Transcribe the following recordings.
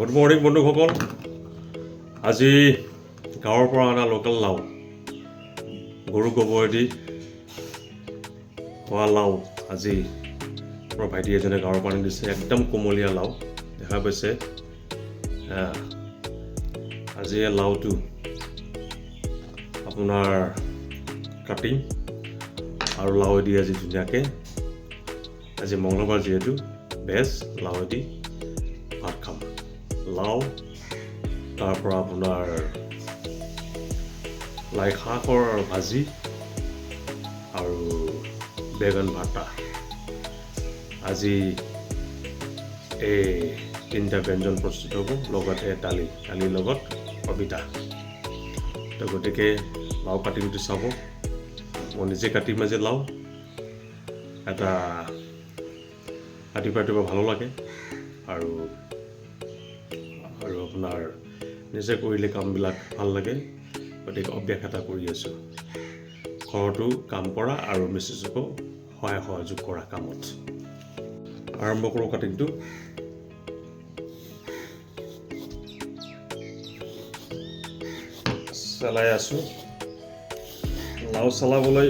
Good morning বন্ধুসকল। আজি গাঁৱৰ পৰা অনা লোকেল লাও, গৰু গোবৰেদি হোৱা লাও আজি মোৰ ভাইটি এজনে গাঁৱৰ পৰা আনি দিছে। একদম কোমলীয়া লাও দেখা পাইছে। আজি এই লাওটো আপোনাৰ কাটিম আৰু লাওৱেদি আজি ধুনীয়াকৈ, আজি মঙলবাৰ যিহেতু ভেজ, লাওৱেদি ভাত খাম। লাও, তাৰ পৰা আপোনাৰ লাই শাকৰ ভাজি আৰু বেগন ভাতা। আজি এই তিনিটা ব্যঞ্জন প্ৰস্তুত হ'ব, লগতে দালিৰ লগত কবিতা। তো গতিকে লাও কাটিংটো চাব। মই নিজে কাটিম আজি লাও। এটা ৰাতিপুৱা ভালো লাগে আৰু আপোনাৰ নিজে কৰিলে কামবিলাক ভাল লাগে। গতিকে অভ্যাস এটা কৰি আছোঁ, ঘৰতো কাম কৰা আৰু মিছেছকো সহযোগ কৰা কামত। আৰম্ভ কৰোঁ কাটিংটো। চেলাই আছোঁ। লাও চেলাবলৈ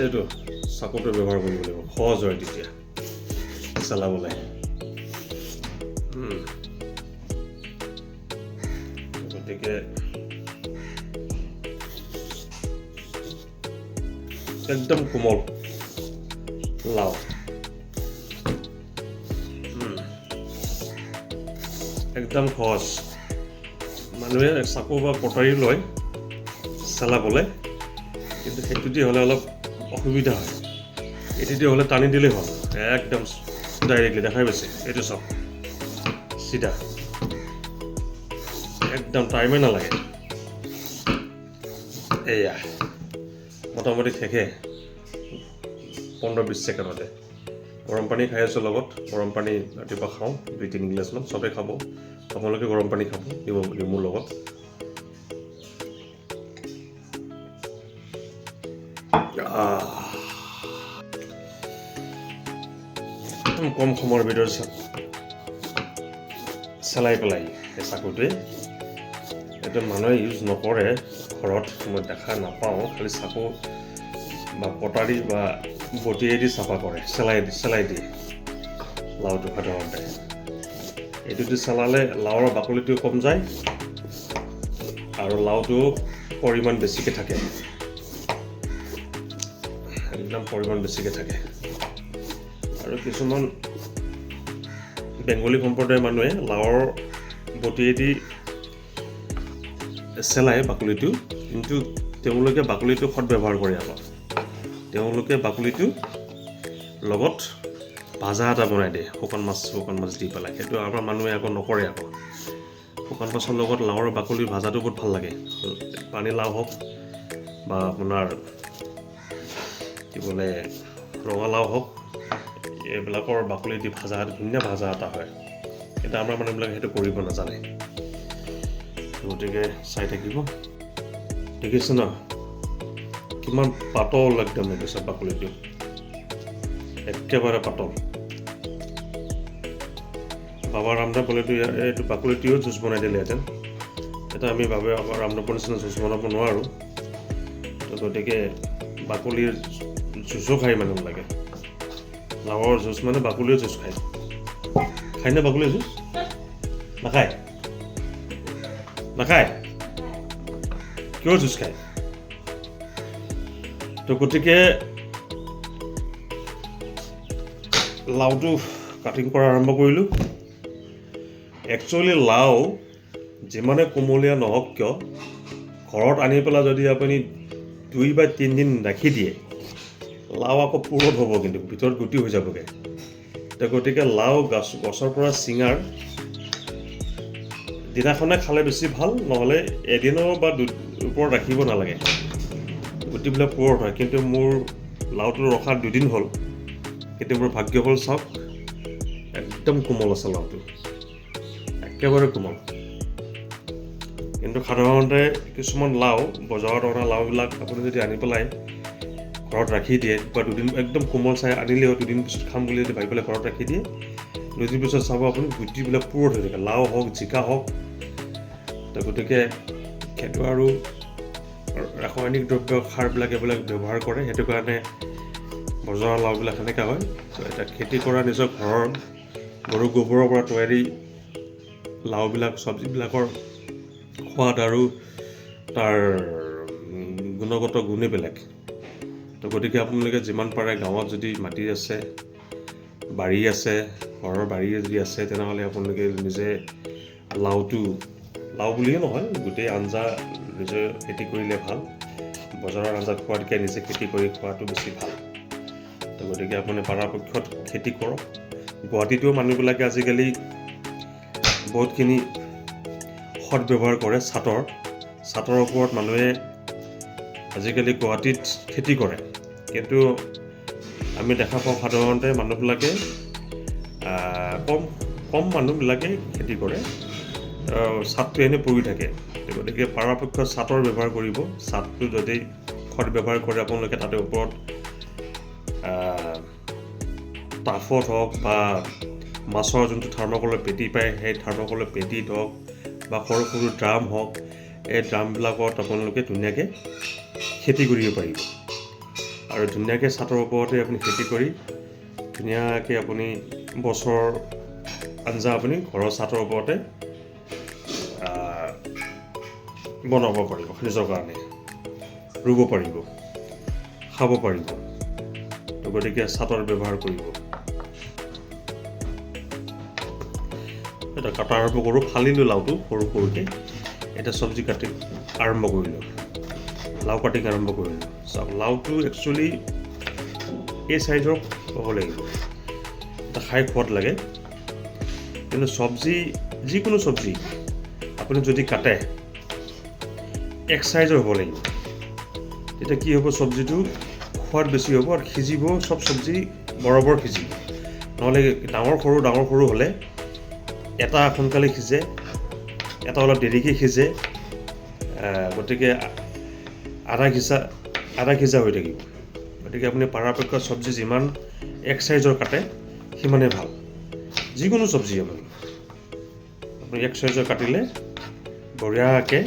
এইটো চাকুটো ব্যৱহাৰ কৰিব লাগিব, সহজ হয় তেতিয়া চেলাবলৈ। গতিকে একদম কোমল লাও, একদম সহজ। মানুহে চাকু বা কটাৰী লয় চেলাবলৈ, কিন্তু সেইটো দি হ'লে অলপ অসুবিধা হয়। এইটো দি হ'লে টানি দিলেই হ'ল, একদম ডাইৰেক্টলি দেখাই পাইছে। এইটো চাওক, চিধা, একদম টাইমে নালাগে। এয়া মোটামুটি শেষে 15-20 ছেকেণ্ডতে। গৰম পানী খাই আছোঁ লগত। গৰম পানী ৰাতিপুৱা খাওঁ 2-3 গিলাচমান। চবেই খাব, সকলোকে গৰম পানী খাব নেমুৰ লগত। কম সময়ৰ ভিতৰত চেলাই পেলাই এই চাকুটোৱে। এইটো মানুহে ইউজ নকৰে ঘৰত, মই দেখা নাপাওঁ। খালি চাকু বা কটাৰী বা বটিয়েদি চাফা কৰে, চেলাই দিয়ে লাওটো সাধাৰণতে। এইটো দি চেলালে লাওৰ বাকলিটো কম যায় আৰু লাওটো পৰিমাণ বেছিকৈ থাকে, একদম পৰিমাণ বেছিকৈ থাকে। আৰু কিছুমান বেংগলী সম্প্ৰদায়ৰ মানুহে লাওৰ বটিয়েদি চেলাই বাকলিটো, কিন্তু তেওঁলোকে বাকলিটো সদব্যৱহাৰ কৰে। আকৌ তেওঁলোকে বাকলিটো লগত ভাজা এটা বনাই দিয়ে, শুকান মাছ দি পেলাই। সেইটো আমাৰ মানুহে আকৌ নকৰে। আকৌ শুকান মাছৰ লগত লাওৰ বাকলিৰ ভাজাটো বহুত ভাল লাগে। পানীলাও হওক বা আপোনাৰ কি বোলে ৰঙালাও হওক, এইবিলাকৰ বাকলি দি ভাজা, ধুনীয়া ভাজা এটা হয়। কিন্তু আমাৰ মানুহবিলাকে সেইটো কৰিব নাজানে। গতিকে চাই থাকিব। দেখিছে ন কিমান পাতল একদম দেখিছে বাকলিটো, একেবাৰে পাতল। বাবা ৰামদেৱ ক'লেতো এইটো বাকলিটোও জুচ বনাই দিলেহেঁতেন। এটা আমি ৰামদেৱৰ নিচিনা জুচ বনাব নোৱাৰোঁ। তো গতিকে বাকলিৰ জুচো খায় মানুহবিলাকে। লাওৰ জুচ মানে বাকলিও জুচ খায়নে বাকলিৰ জুচ? নাখায় কিয় জুচ খায়? তো গতিকে লাওটো কাটিং কৰা আৰম্ভ কৰিলোঁ। একচুৱেলি লাও যিমানে কোমলীয়া নহওক কিয়, ঘৰত আনি পেলাই যদি আপুনি 2 বা 3 দিন ৰাখি দিয়ে, লাও আকৌ পুৰঠ হ'ব, কিন্তু ভিতৰত গুটি হৈ যাবগৈ। তো গতিকে লাও গছৰ পৰা ছিঙাৰ দিনাখনে খালে বেছি ভাল, নহ'লে এদিনৰ বা ওপৰত ৰাখিব নালাগে, গুটিবিলাক পুৰঠ হয়। কিন্তু মোৰ লাওটো ৰখা 2 দিন হ'ল, কিন্তু মোৰ ভাগ্য হ'ল চাওক, একদম কোমল আছে লাওটো, একেবাৰে কোমল। কিন্তু সাধাৰণতে কিছুমান লাও, বজাৰত অনা লাওবিলাক আপুনি যদি আনি পেলাই ঘৰত ৰাখি দিয়ে বা 2 দিন একদম কোমল চাই আনিলেও 2 দিন পিছত খাম বুলি যদি ভাবি পেলাই ঘৰত ৰাখি দিয়ে, দুদিন পিছত চাব আপুনি গুটিবিলাক পুৰত হৈ থাকে, লাও হওক জিকা হওক। তো গতিকে সেইটো আৰু ৰাসায়নিক দ্ৰব্য সাৰবিলাক এইবিলাক ব্যৱহাৰ কৰে, সেইটো কাৰণে বজাৰৰ লাওবিলাক সেনেকুৱা হয়। তো এটা খেতি কৰা নিজৰ ঘৰৰ গৰু গোবৰৰ পৰা তৈয়াৰী লাওবিলাক চব্জিবিলাকৰ সোৱাদ আৰু তাৰ গুণগত গুণেই বেলেগ। তো গতিকে আপোনালোকে যিমান পাৰে গাঁৱত যদি মাটি আছে, বাৰী আছে, ঘৰৰ বাৰী যদি আছে, তেনেহ'লে আপোনালোকে নিজে লাও বুলিয়ে নহয়, গোটেই আঞ্জা নিজে খেতি কৰিলে ভাল। বজাৰৰ আঞ্জা খোৱাতকৈ নিজে খেতি কৰি খোৱাটো বেছি ভাল। তো গতিকে আপুনি পৰাপক্ষত খেতি কৰক। গুৱাহাটীতো মানুহবিলাকে আজিকালি বহুতখিনি সৎ ব্যৱহাৰ কৰে ছাতৰ ওপৰত মানুহে আজিকালি গুৱাহাটীত খেতি কৰে, কিন্তু আমি দেখা পাওঁ সাধাৰণতে মানুহবিলাকে কম মানুহবিলাকে খেতি কৰে, ছাদটো এনেই পৰি থাকে। গতিকে পৰাপক্ষত ছাতৰ ব্যৱহাৰ কৰিব। ছাদটো যদি খত ব্যৱহাৰ কৰে আপোনালোকে তাতে ওপৰত টাফত হওক বা মাছৰ যোনটো থাৰ্মকলৰ পেটি পায়, সেই থাৰ্মকলৰ পেটিত হওক বা সৰু সৰু ড্ৰাম হওক, এই ড্ৰামবিলাকত আপোনালোকে ধুনীয়াকৈ খেতি কৰিব পাৰিব। আৰু ধুনীয়াকৈ ছাদৰ ওপৰতে আপুনি খেতি কৰি ধুনীয়াকৈ আপুনি বছৰৰ আঞ্জা আপুনি ঘৰৰ ছাদৰ ওপৰতে বনাব পাৰিব, নিজৰ কাৰণে ৰুব পাৰিব, খাব পাৰিব। তো গতিকে ছাদৰ ব্যৱহাৰ কৰিব। এটা কাটা আৰম্ভ কৰোঁ, ফালিলোঁ লাওটো সৰু সৰুকৈ। এতিয়া চব্জি কাটি আৰম্ভ কৰিলোঁ, লাও কাটিং আৰম্ভ কৰিলোঁ। চাওক, লাওটো একচুৱেলি এই চাইজৰ হ'ব লাগিব, এটা খাই সোৱাদ লাগে। কিন্তু যিকোনো চব্জি আপুনি যদি কাটে এক চাইজৰ হ'ব লাগিব, তেতিয়া কি হ'ব, চব্জিটো সোৱাদ বেছি হ'ব আৰু সিজিব, চব চব্জি বৰাবৰ সিজিব। নহ'লে ডাঙৰ সৰু হ'লে এটা সোনকালে সিজে, এটা অলপ দেৰিকৈ সিজে, গতিকে আধা সিজা হৈ থাকিব। গতিকে আপুনি পৰাপক্ষত চব্জি যিমান এক চাইজৰ কাটে সিমানেই ভাল। যিকোনো চব্জি আপুনি এক চাইজৰ কাটিলে বঢ়িয়াকৈ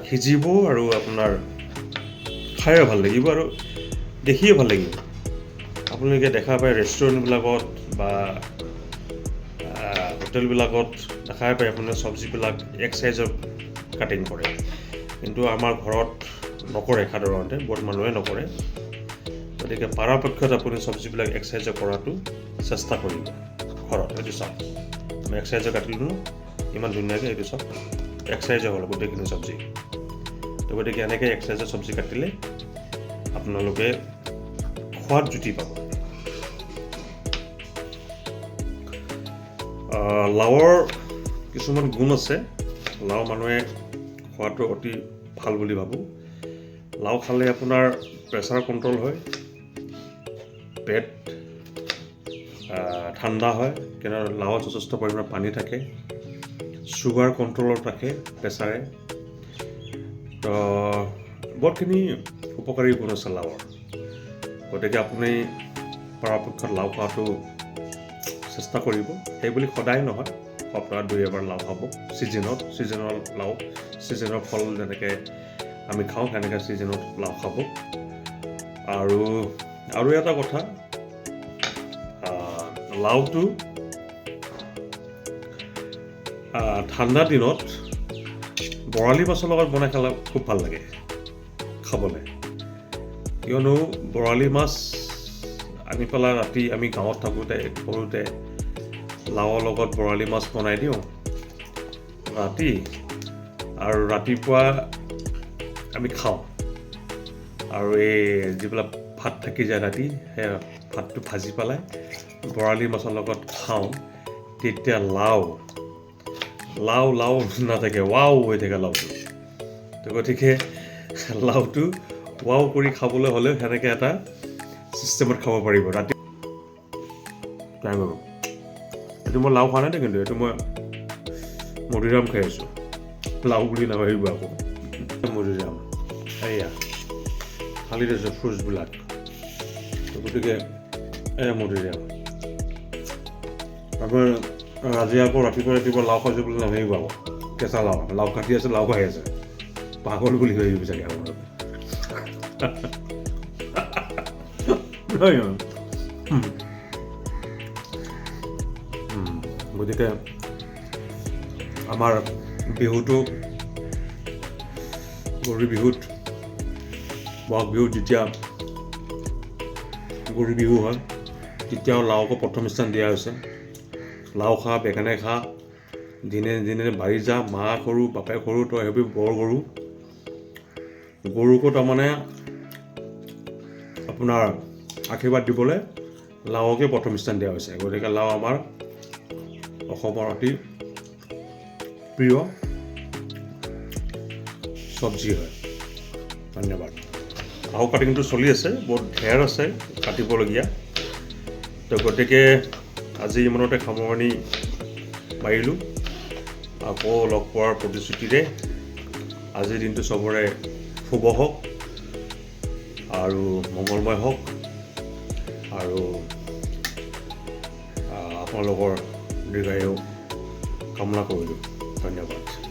সিজিব আৰু আপোনাৰ খায়ো ভাল লাগিব আৰু দেখিয়ে ভাল লাগিব। আপোনালোকে দেখা পায় ৰেষ্টুৰেণ্টবিলাকত বা হোটেলবিলাকত দেখাই পায় আপোনাৰ চব্জিবিলাক এক চাইজৰ কাটিং কৰে, কিন্তু আমাৰ ঘৰত নকৰে, সাধাৰণতে বহুত মানুহে নকৰে। গতিকে পৰাপক্ষত আপুনি চব্জিবিলাক এক চাইজৰ কৰাটো চেষ্টা কৰিব ঘৰত। এইটো চাওক, মই এক চাইজৰ কাটিলোঁ, ইমান ধুনীয়াকৈ। এইটো চাওক, এক চাইজৰ হ'ল গোটেইখিনি চব্জি। তো গতিকে এনেকৈ এক চাইজৰ চব্জি কাটিলে আপোনালোকে সোৱাদ জুতি পাব। লাওৰ কিছুমান গুণ আছে। লাও মানুহে খোৱাটো অতি ভাল বুলি ভাবোঁ। লাও খালে আপোনাৰ প্ৰেছাৰ কণ্ট্ৰল হয়, পেট ঠাণ্ডা হয়, কিন্তু লাওত যথেষ্ট পৰিমাণৰ পানী থাকে। চুগাৰ কণ্ট্ৰলত ৰাখে প্ৰেছাৰে। তো বহুতখিনি উপকাৰী গুণ আছে লাওৰ। গতিকে আপুনি পৰাপক্ষত লাও খোৱাটো চেষ্টা কৰিব। সেইবুলি সদায় নহয়, সপ্তাহত 2-এবাৰ লাও খাব। ছিজনেল লাও, ছিজনৰ ফল যেনেকৈ আমি খাওঁ সেনেকৈ ছিজনত লাও খাব। আৰু এটা কথা, লাওটো ঠাণ্ডা দিনত বৰালি মাছৰ লগত বনাই খালে খুব ভাল লাগে খাবলৈ। কিয়নো বৰালি মাছ আনি পেলাই ৰাতি আমি গাঁৱত থাকোঁতে সৰুতে লাওৰ লগত বৰালি মাছ বনাই দিওঁ ৰাতি, আৰু ৰাতিপুৱা আমি খাওঁ। আৰু এই যিবিলাক ভাত থাকি যায় ৰাতি, সেই ভাতটো ভাজি পেলাই বৰালি মাছৰ লগত খাওঁ, তেতিয়া লাও নাথাকে, ৱাও হৈ থাকে লাওটো। তো গতিকে লাওটো ৱাও কৰি খাবলৈ হ'লেও সেনেকৈ এটা ছিষ্টেমত খাব পাৰিব ৰাতি। এইটো মই লাও খোৱা নাই দেই, কিন্তু এইটো মই মধুৰিআম খাই আছোঁ। লাও বুলি নাভাবিব আকৌ, মধুৰিআম এয়া খালি দিছোঁ ফ্ৰুটছবিলাক। গতিকে এয়া মধুৰিআম। আপোনাৰ আজি আকৌ ৰাতিপুৱা লাও খাইছোঁ বুলি নাভাবিব আকৌ কেঁচা লাও কাটি আছে লাও খাই আছে পাগল বুলি কৈ দিব চাগে আপোনালোকে গতিকে আমাৰ বিহুটো গৰু বিহুত বহাগ বিহুত যেতিয়া গৰু বিহু হয় তেতিয়াও লাওকো প্ৰথম স্থান দিয়া হৈছে লাও খা বেঙেনা খা দিনে দিনে বাঢ়ি যা মা সৰু বাপেক সৰু তই সেইবোৰ বৰ গৰুকো তাৰমানে আপোনাৰ আশীৰ্বাদ দিবলৈ লাওকে প্ৰথম স্থান দিয়া হৈছে গতিকে লাও আমাৰ অসমৰ অতি প্ৰিয় চব্জি হয় ধন্যবাদ লাও কাটিংটো চলি আছে বহুত ঢেৰ আছে কাটিবলগীয়া তো গতিকে আজি ইমানতে সামৰণি মাৰিলোঁ আকৌ লগ পোৱাৰ প্ৰতিশ্ৰুতিৰে আজিৰ দিনটো চবৰে শুভ হওক আৰু মংগলময় হওক আৰু আপোনালোকৰ দীৰ্ঘায়ু কামনা কৰিলোঁ ধন্যবাদ